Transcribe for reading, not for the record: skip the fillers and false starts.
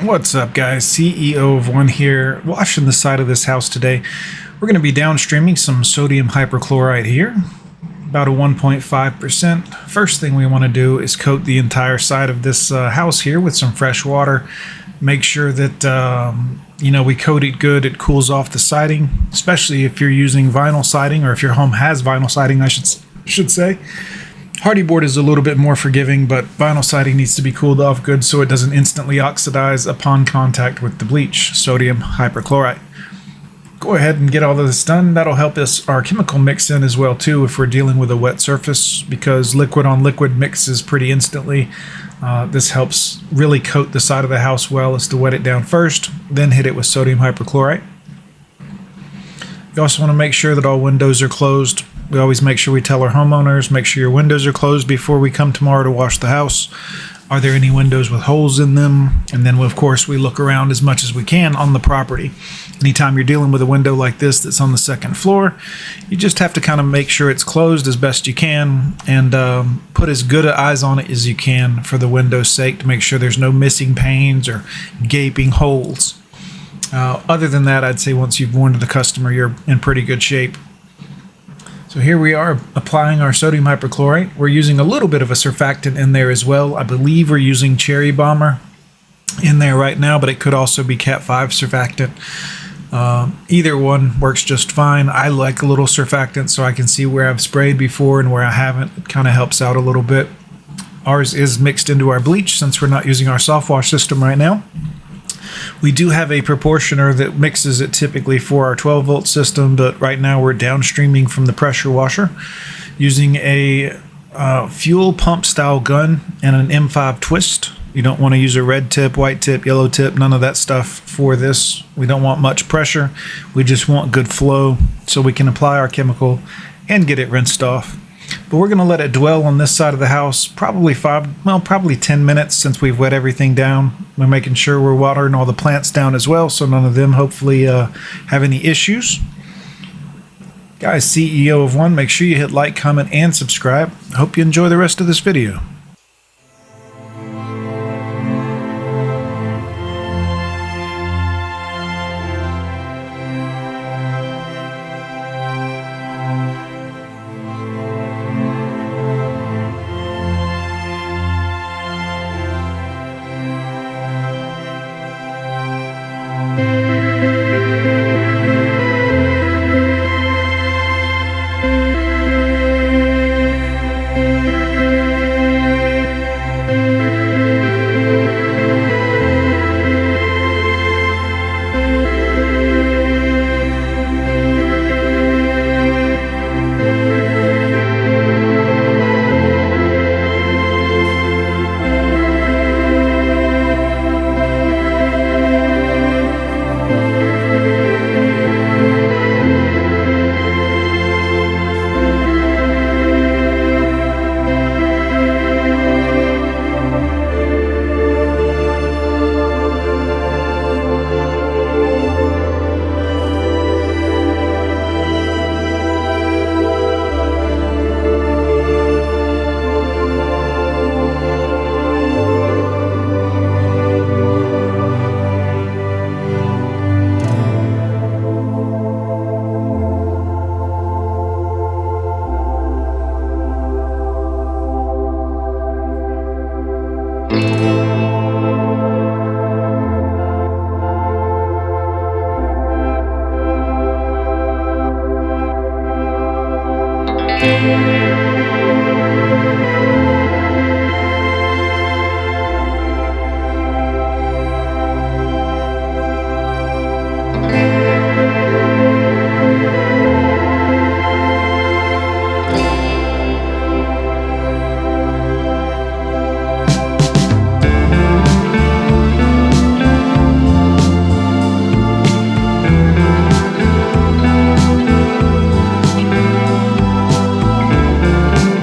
What's up, guys? CEO of One here, washing the side of this house today. We're going to be downstreaming some sodium hypochlorite here, about a 1.5%. First thing we want to do is coat the entire side of this house here with some fresh water. Make sure that we coat it good. It cools off the siding, especially if you're using vinyl siding, or if your home has vinyl siding, I should say. Hardy board is a little bit more forgiving, but vinyl siding needs to be cooled off good so it doesn't instantly oxidize upon contact with the bleach, sodium hypochlorite. Go ahead and get all of this done. That'll help us our chemical mix in as well too if we're dealing with a wet surface, because liquid on liquid mixes pretty instantly. This helps really coat the side of the house well, is to wet it down first, then hit it with sodium hypochlorite. You also want to make sure that all windows are closed. We always make sure we tell our homeowners, make sure your windows are closed before we come tomorrow to wash the house. Are there any windows with holes in them? And then, of course, we look around as much as we can on the property. Anytime you're dealing with a window like this that's on the second floor, you just have to kind of make sure it's closed as best you can and put as good eyes on it as you can for the window's sake to make sure there's no missing panes or gaping holes. Other than that, I'd say once you've warned the customer, you're in pretty good shape. So here we are applying our sodium hypochlorite. We're using a little bit of a surfactant in there as well. I believe we're using Cherry Bomber in there right now, but it could also be Cat 5 surfactant. Either one works just fine. I like a little surfactant so I can see where I've sprayed before and where I haven't. It kind of helps out a little bit. Ours is mixed into our bleach since we're not using our soft wash system right now. We do have a proportioner that mixes it typically for our 12-volt system, but right now we're downstreaming from the pressure washer using a fuel pump style gun and an M5 twist. You don't want to use a red tip, white tip, yellow tip, none of that stuff for this. We don't want much pressure. We just want good flow so we can apply our chemical and get it rinsed off. But we're going to let it dwell on this side of the house probably 10 minutes since we've wet everything down. We're making sure we're watering all the plants down as well, so none of them hopefully have any issues. Guys, CEO of One, make sure you hit like, comment, and subscribe. I hope you enjoy the rest of this video.